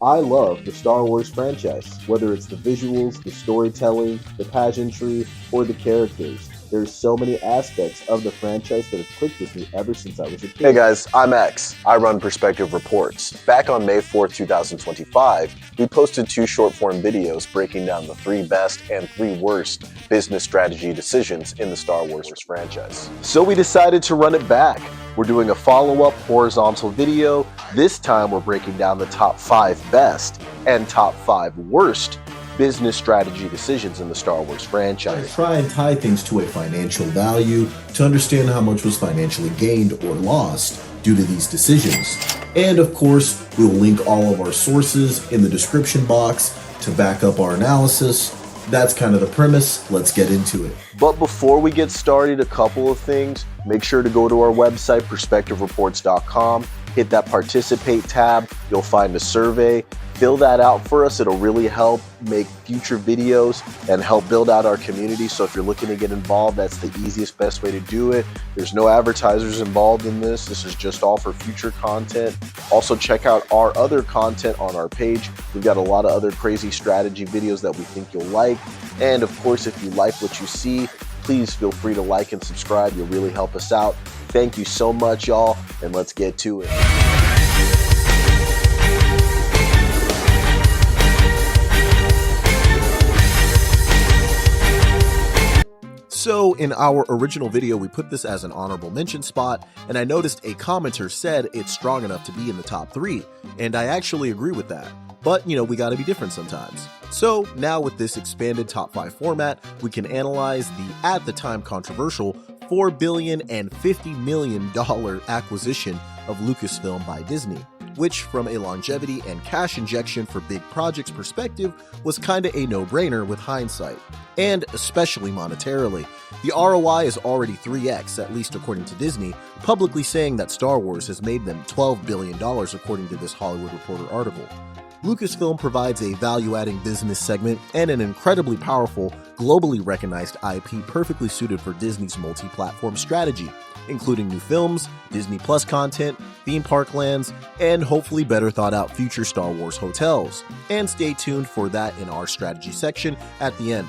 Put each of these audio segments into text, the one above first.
I love the Star Wars franchise, whether it's the visuals, the storytelling, the pageantry, or the characters. There's so many aspects of the franchise that have clicked with me ever since I was a kid. Hey guys, I'm X. I run Perspective Reports. Back on May 4th, 2025, we posted 2 short-form videos breaking down the 3 best and 3 worst business strategy decisions in the Star Wars franchise. So we decided to run it back. We're doing a follow-up horizontal video. This time we're breaking down the top 5 best and top 5 worst business strategy decisions in the Star Wars franchise. I try and tie things to a financial value to understand how much was financially gained or lost due to these decisions. And of course, we'll link all of our sources in the description box to back up our analysis. That's kind of the premise. Let's get into it. But before we get started, a couple of things. Make sure to go to our website, perspectivereports.com, hit that participate tab. You'll find a survey. Fill that out for us. It'll really help make future videos and help build out our community. So if you're looking to get involved, that's the easiest, best way to do it. There's no advertisers involved in this. This is just all for future content. Also check out our other content on our page. We've got a lot of other crazy strategy videos that we think you'll like. And of course, if you like what you see, please feel free to like and subscribe. You'll really help us out. Thank you so much, y'all, and let's get to it. So in our original video, we put this as an honorable mention spot, and I noticed a commenter said it's strong enough to be in the top 3, and I actually agree with that. But, we gotta be different sometimes. So now with this expanded top 5 format, we can analyze the, at the time controversial, $4 billion and $50 million acquisition of LucasFilm by Disney, which from a longevity and cash injection for big projects perspective was kinda a no-brainer with hindsight, and especially monetarily. The ROI is already 3x, at least according to Disney, publicly saying that Star Wars has made them $12 billion according to this Hollywood Reporter article. Lucasfilm provides a value-adding business segment and an incredibly powerful, globally recognized IP perfectly suited for Disney's multi-platform strategy, including new films, Disney Plus content, theme park lands, and hopefully better thought out future Star Wars hotels. And stay tuned for that in our strategy section at the end.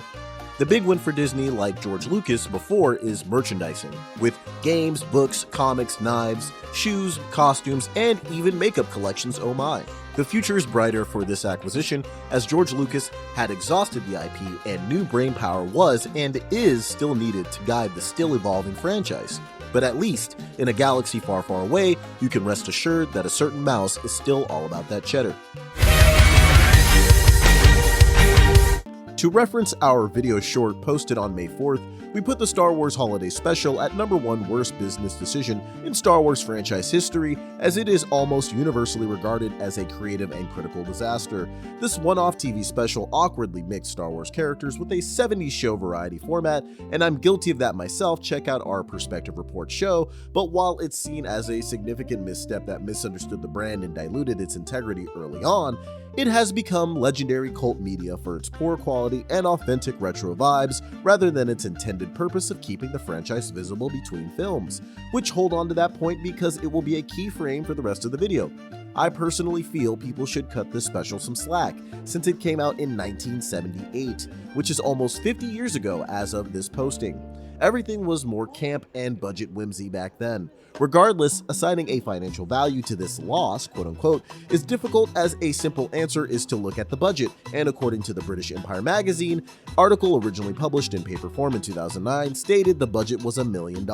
The big win for Disney, like George Lucas before, is merchandising, with games, books, comics, knives, shoes, costumes, and even makeup collections, oh my. The future is brighter for this acquisition, as George Lucas had exhausted the IP and new brainpower was and is still needed to guide the still evolving franchise. But at least, in a galaxy far, far away, you can rest assured that a certain mouse is still all about that cheddar. To reference our video short posted on May 4th, we put the Star Wars Holiday Special at #1 worst business decision in Star Wars franchise history, as it is almost universally regarded as a creative and critical disaster. This one-off TV special awkwardly mixed Star Wars characters with a 70s show variety format, and I'm guilty of that myself. Check out our Perspective Report show, but while it's seen as a significant misstep that misunderstood the brand and diluted its integrity early on, it has become legendary cult media for its poor quality and authentic retro vibes, rather than its intended purpose of keeping the franchise visible between films, which hold on to that point because it will be a key frame for the rest of the video. I personally feel people should cut this special some slack, since it came out in 1978, which is almost 50 years ago as of this posting. Everything was more camp and budget whimsy back then. Regardless, assigning a financial value to this loss, quote-unquote, is difficult, as a simple answer is to look at the budget, and according to the British Empire magazine, article originally published in paper form in 2009 stated the budget was $1 million.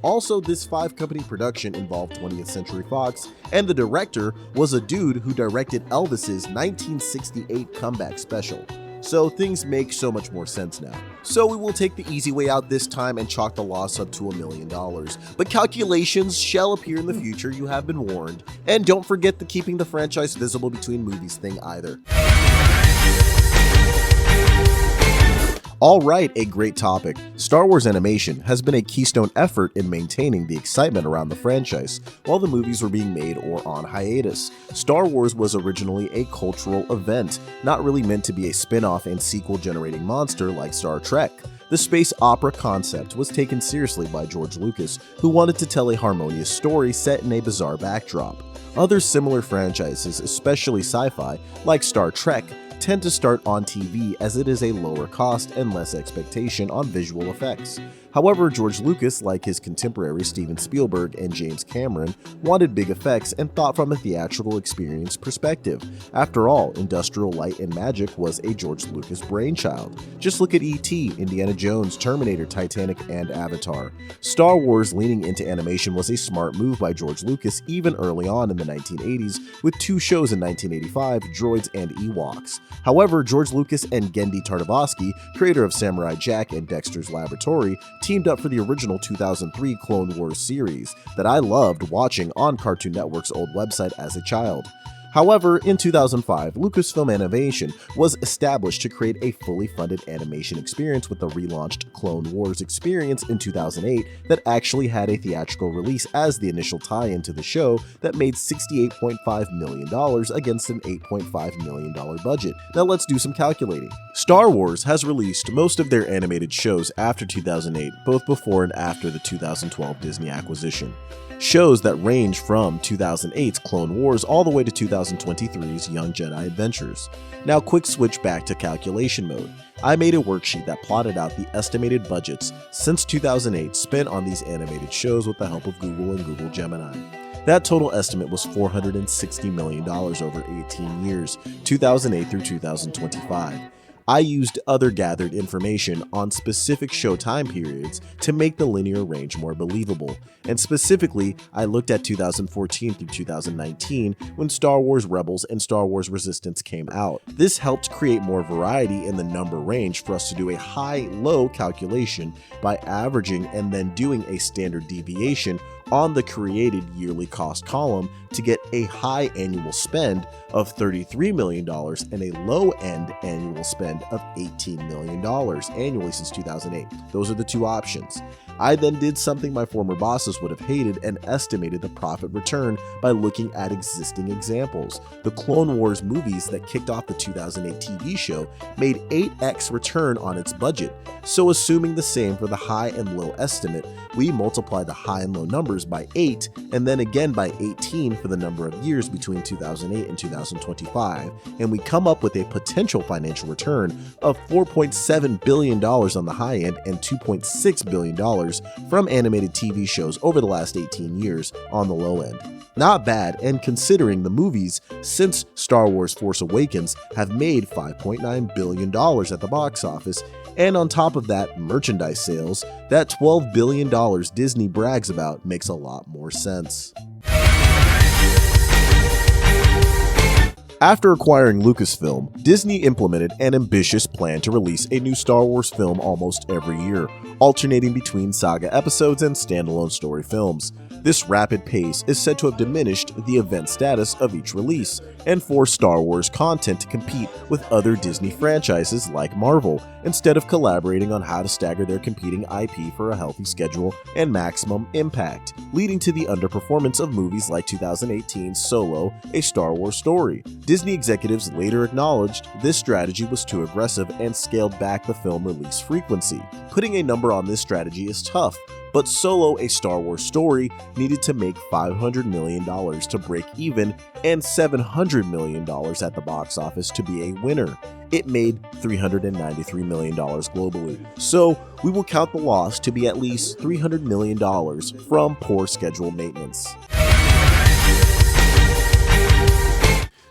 Also, this 5-company production involved 20th Century Fox, and the director was a dude who directed Elvis's 1968 comeback special. So things make so much more sense now. So we will take the easy way out this time and chalk the loss up to $1 million. But calculations shall appear in the future, you have been warned. And don't forget the keeping the franchise visible between movies thing either. Alright, a great topic. Star Wars animation has been a keystone effort in maintaining the excitement around the franchise while the movies were being made or on hiatus. Star Wars was originally a cultural event, not really meant to be a spin-off and sequel-generating monster like Star Trek. The space opera concept was taken seriously by George Lucas, who wanted to tell a harmonious story set in a bizarre backdrop. Other similar franchises, especially sci-fi, like Star Trek, tend to start on TV as it is a lower cost and less expectation on visual effects. However, George Lucas, like his contemporaries Steven Spielberg and James Cameron, wanted big effects and thought from a theatrical experience perspective. After all, Industrial Light and Magic was a George Lucas brainchild. Just look at E.T., Indiana Jones, Terminator, Titanic, and Avatar. Star Wars leaning into animation was a smart move by George Lucas even early on in the 1980s, with 2 shows in 1985, Droids and Ewoks. However, George Lucas and Genndy Tartakovsky, creator of Samurai Jack and Dexter's Laboratory, teamed up for the original 2003 Clone Wars series that I loved watching on Cartoon Network's old website as a child. However, in 2005, Lucasfilm Animation was established to create a fully funded animation experience with the relaunched Clone Wars experience in 2008 that actually had a theatrical release as the initial tie-in to the show that made $68.5 million against an $8.5 million budget. Now let's do some calculating. Star Wars has released most of their animated shows after 2008, both before and after the 2012 Disney acquisition. Shows that range from 2008's Clone Wars all the way to 2023's Young Jedi Adventures. Now quick switch back to calculation mode. I made a worksheet that plotted out the estimated budgets since 2008 spent on these animated shows with the help of Google and Google Gemini. That total estimate was $460 million over 18 years, 2008 through 2025. I used other gathered information on specific show time periods to make the linear range more believable, and specifically, I looked at 2014 through 2019 when Star Wars Rebels and Star Wars Resistance came out. This helped create more variety in the number range for us to do a high-low calculation by averaging and then doing a standard deviation on the created yearly cost column to get a high annual spend of $33 million and a low-end annual spend of $18 million annually since 2008. Those are the 2 options. I then did something my former bosses would have hated and estimated the profit return by looking at existing examples. The Clone Wars movies that kicked off the 2008 TV show made 8x return on its budget. So assuming the same for the high and low estimate, we multiply the high and low numbers by 8 and then again by 18 for the number of years between 2008 and 2025, and we come up with a potential financial return of $4.7 billion on the high end and $2.6 billion from animated TV shows over the last 18 years on the low end. Not bad, and considering the movies since Star Wars Force Awakens have made $5.9 billion at the box office, and on top of that, merchandise sales, that $12 billion Disney brags about makes a lot more sense. After acquiring Lucasfilm, Disney implemented an ambitious plan to release a new Star Wars film almost every year, alternating between saga episodes and standalone story films. This rapid pace is said to have diminished the event status of each release, and forced Star Wars content to compete with other Disney franchises like Marvel, instead of collaborating on how to stagger their competing IP for a healthy schedule and maximum impact, leading to the underperformance of movies like 2018's Solo, A Star Wars Story. Disney executives later acknowledged this strategy was too aggressive and scaled back the film release frequency. Putting a number on this strategy is tough, but Solo, A Star Wars Story needed to make $500 million to break even and $700 million at the box office to be a winner. It made $393 million globally. So we will count the loss to be at least $300 million from poor schedule maintenance.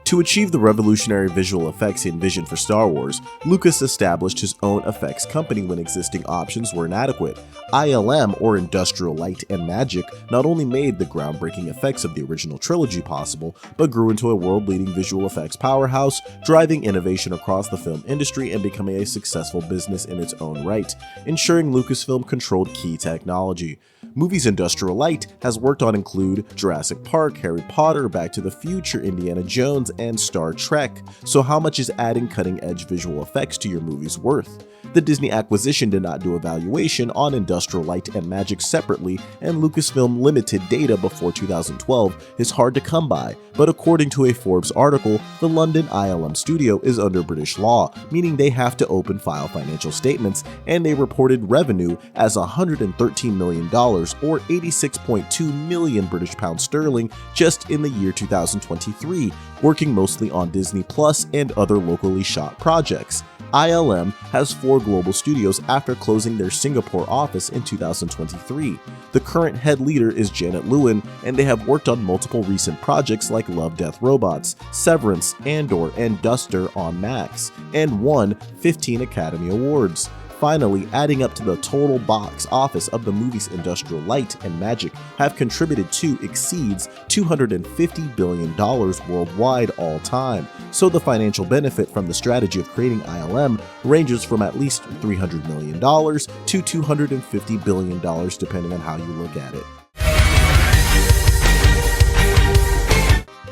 To achieve the revolutionary visual effects he envisioned for Star Wars, Lucas established his own effects company when existing options were inadequate. ILM, or Industrial Light and Magic, not only made the groundbreaking effects of the original trilogy possible, but grew into a world-leading visual effects powerhouse, driving innovation across the film industry and becoming a successful business in its own right, ensuring Lucasfilm controlled key technology. Movies Industrial Light has worked on include Jurassic Park, Harry Potter, Back to the Future, Indiana Jones, and Star Trek. So how much is adding cutting-edge visual effects to your movies worth? The Disney acquisition did not do a valuation on Industrial Light and Magic separately, and Lucasfilm limited data before 2012 is hard to come by, but according to a Forbes article, the London ILM studio is under British law, meaning they have to open file financial statements, and they reported revenue as $113 million or 86.2 million British pounds sterling just in the year 2023, working mostly on Disney Plus and other locally shot projects. ILM has 4 global studios after closing their Singapore office in 2023. The current head leader is Janet Lewin, and they have worked on multiple recent projects like Love, Death, Robots, Severance, Andor, and Duster on Max, and won 15 Academy Awards. Finally, adding up to the total box office of the movies Industrial Light and Magic have contributed to exceeds $250 billion worldwide all time. So the financial benefit from the strategy of creating ILM ranges from at least $300 million to $250 billion depending on how you look at it.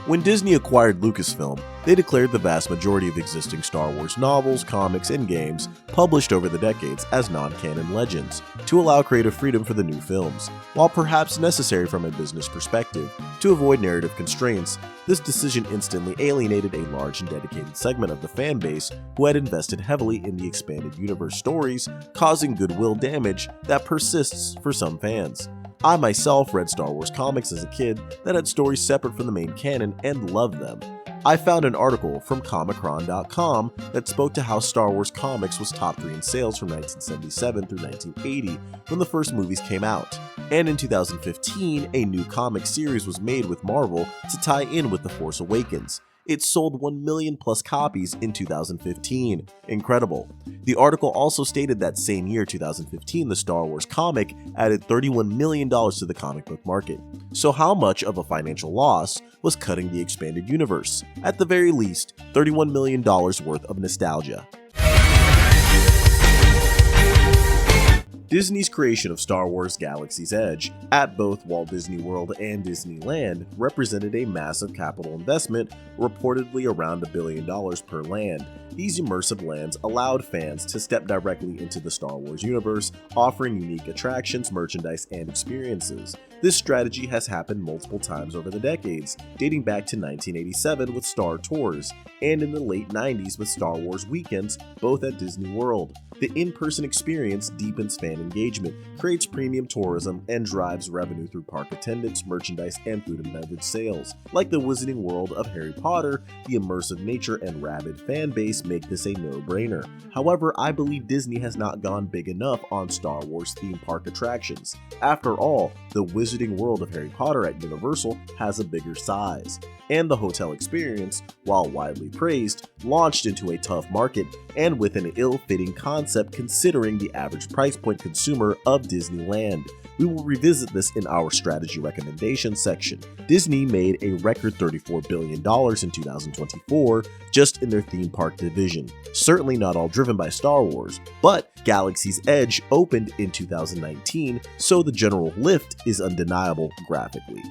When Disney acquired Lucasfilm, they declared the vast majority of existing Star Wars novels, comics, and games published over the decades as non-canon legends, to allow creative freedom for the new films. While perhaps necessary from a business perspective, to avoid narrative constraints, this decision instantly alienated a large and dedicated segment of the fan base who had invested heavily in the expanded universe stories, causing goodwill damage that persists for some fans. I myself read Star Wars comics as a kid that had stories separate from the main canon and loved them. I found an article from Comicron.com that spoke to how Star Wars comics was top 3 in sales from 1977 through 1980 when the first movies came out. And in 2015, a new comic series was made with Marvel to tie in with The Force Awakens. It sold 1 million plus copies in 2015. Incredible. The article also stated that same year, 2015, the Star Wars comic added $31 million to the comic book market. So how much of a financial loss was cutting the expanded universe? At the very least, $31 million worth of nostalgia. Disney's creation of Star Wars Galaxy's Edge at both Walt Disney World and Disneyland represented a massive capital investment, reportedly around $1 billion per land. These immersive lands allowed fans to step directly into the Star Wars universe, offering unique attractions, merchandise, and experiences. This strategy has happened multiple times over the decades, dating back to 1987 with Star Tours, and in the late 90s with Star Wars Weekends, both at Disney World. The in-person experience deepens fan engagement, creates premium tourism, and drives revenue through park attendance, merchandise, and food and beverage sales. Like the Wizarding World of Harry Potter, the immersive nature and rabid fan base make this a no-brainer. However, I believe Disney has not gone big enough on Star Wars theme park attractions. After all, the Wizarding World of Harry Potter at Universal has a bigger size. And the hotel experience, while widely praised, launched into a tough market and with an ill-fitting concept considering the average price point consumer of Disneyland. We will revisit this in our strategy recommendation section. Disney made a record $34 billion in 2024 just in their theme park division. Certainly not all driven by Star Wars, but Galaxy's Edge opened in 2019, so the general lift is undeniable graphically.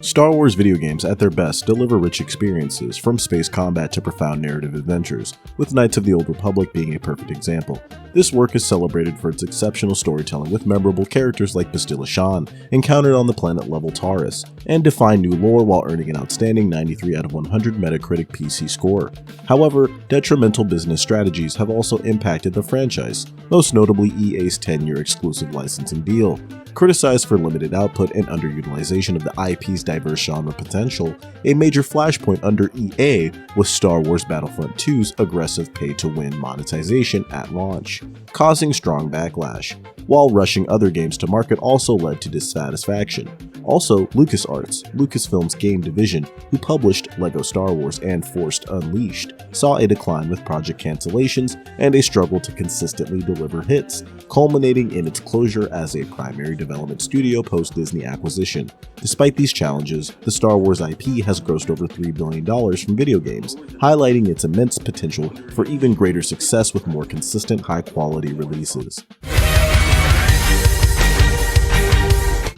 Star Wars video games at their best deliver rich experiences, from space combat to profound narrative adventures, with Knights of the Old Republic being a perfect example. This work is celebrated for its exceptional storytelling with memorable characters like Bastila Shan, encountered on the planet-level Taurus, and define new lore while earning an outstanding 93 out of 100 Metacritic PC score. However, detrimental business strategies have also impacted the franchise, most notably EA's 10-year exclusive licensing deal. Criticized for limited output and underutilization of the IP's diverse genre potential, a major flashpoint under EA was Star Wars Battlefront 2's aggressive pay-to-win monetization at launch, causing strong backlash, while rushing other games to market also led to dissatisfaction. Also, LucasArts, Lucasfilm's game division, who published LEGO Star Wars and Force Unleashed, saw a decline with project cancellations and a struggle to consistently deliver hits, culminating in its closure as a primary development studio post-Disney acquisition. Despite these challenges, the Star Wars IP has grossed over $3 billion from video games, highlighting its immense potential for even greater success with more consistent, high-quality releases.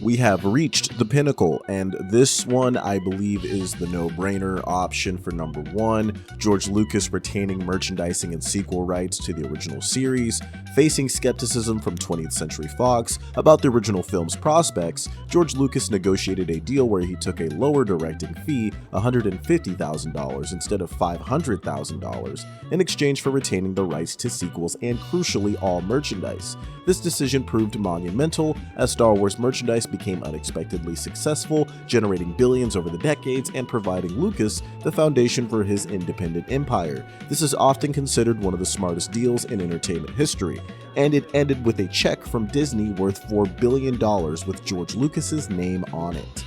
We have reached the pinnacle, and this one I believe is the no-brainer option for number one. George Lucas retaining merchandising and sequel rights to the original series. Facing skepticism from 20th Century Fox about the original film's prospects, George Lucas negotiated a deal where he took a lower directing fee, $150,000 instead of $500,000, in exchange for retaining the rights to sequels and, crucially, all merchandise. This decision proved monumental, as Star Wars merchandise became unexpectedly successful, generating billions over the decades and providing Lucas the foundation for his independent empire. This is often considered one of the smartest deals in entertainment history, and it ended with a check from Disney worth $4 billion with George Lucas's name on it.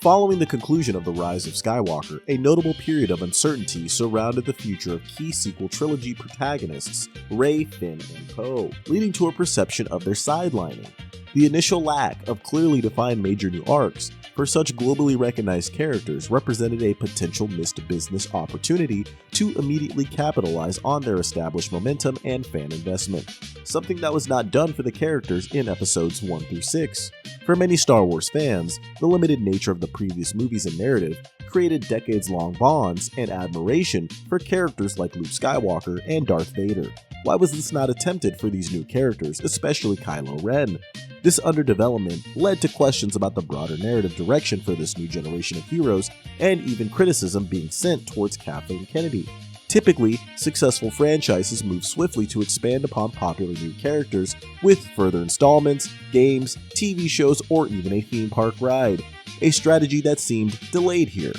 Following the conclusion of The Rise of Skywalker, a notable period of uncertainty surrounded the future of key sequel trilogy protagonists Rey, Finn, and Poe, leading to a perception of their sidelining. The initial lack of clearly defined major new arcs for such globally recognized characters represented a potential missed business opportunity to immediately capitalize on their established momentum and fan investment, something that was not done for the characters in episodes 1 through 6. For many Star Wars fans, the limited nature of the previous movies and narrative created decades-long bonds and admiration for characters like Luke Skywalker and Darth Vader. Why was this not attempted for these new characters, especially Kylo Ren? This underdevelopment led to questions about the broader narrative direction for this new generation of heroes, and even criticism being sent towards Kathleen Kennedy. Typically, successful franchises move swiftly to expand upon popular new characters with further installments, games, TV shows, or even a theme park ride, a strategy that seemed delayed here.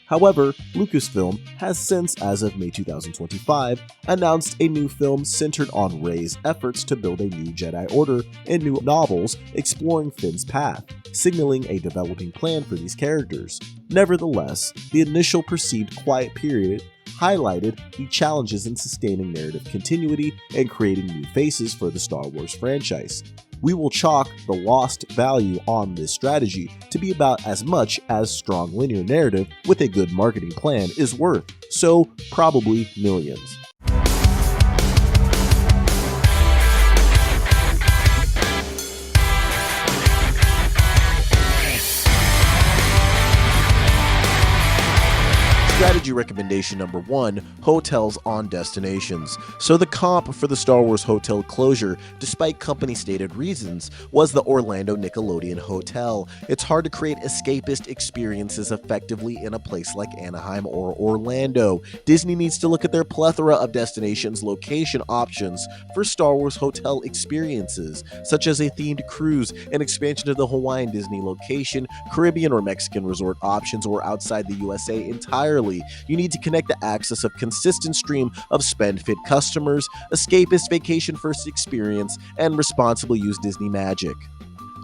However, LucasFilm has since, as of May 2025, announced a new film centered on Rey's efforts to build a new Jedi Order and new novels exploring Finn's path, signaling a developing plan for these characters. Nevertheless, the initial perceived quiet period highlighted the challenges in sustaining narrative continuity and creating new faces for the Star Wars franchise. We will chalk the lost value on this strategy to be about as much as strong linear narrative with a good marketing plan is worth, so probably millions. Strategy recommendation number 1, hotels on destinations. So the comp for the Star Wars hotel closure, despite company stated reasons, was the Orlando Nickelodeon Hotel. It's hard to create escapist experiences effectively in a place like Anaheim or Orlando. Disney needs to look at their plethora of destinations location options for Star Wars hotel experiences, such as a themed cruise, an expansion of the Hawaiian Disney location, Caribbean or Mexican resort options, or outside the USA entirely. You need to connect the access of consistent stream of spend-fit customers, escapist vacation first experience, and responsibly use Disney magic.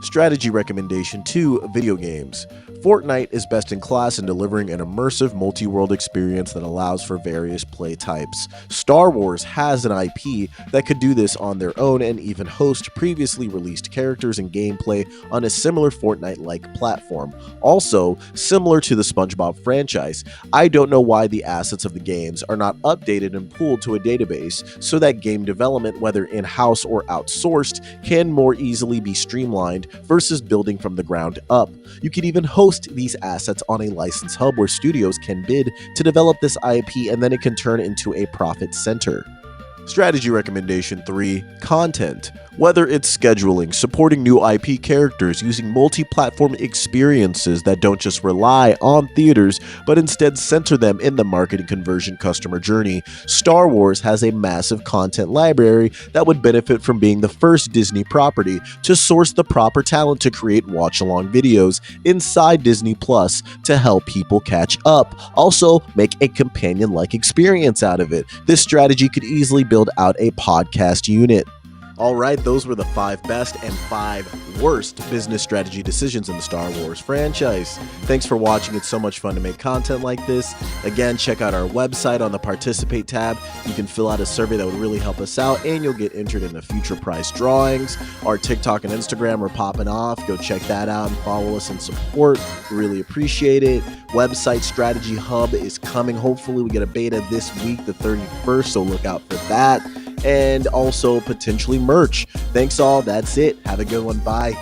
Strategy recommendation 2, video games. Fortnite is best in class in delivering an immersive multi-world experience that allows for various play types. Star Wars has an IP that could do this on their own and even host previously released characters and gameplay on a similar Fortnite-like platform. Also, similar to the SpongeBob franchise, I don't know why the assets of the games are not updated and pooled to a database so that game development, whether in-house or outsourced, can more easily be streamlined versus building from the ground up. You can even host these assets on a license hub where studios can bid to develop this IP, and then it can turn into a profit center. Strategy recommendation 3, content. Whether it's scheduling, supporting new IP characters, using multi-platform experiences that don't just rely on theaters, but instead center them in the marketing conversion customer journey, Star Wars has a massive content library that would benefit from being the first Disney property to source the proper talent to create watch-along videos inside Disney Plus to help people catch up. Also, make a companion-like experience out of it. This strategy could easily build out a podcast unit. Alright, those were the 5 best and 5 worst business strategy decisions in the Star Wars franchise. Thanks for watching. It's so much fun to make content like this. Again, check out our website on the Participate tab. You can fill out a survey that would really help us out, and you'll get entered in the future prize drawings. Our TikTok and Instagram are popping off. Go check that out and follow us and support. We really appreciate it. Website Strategy Hub is coming. Hopefully, we get a beta this week, the 31st, so look out for that. and also potentially merch. Thanks all. That's it. Have a good one. Bye.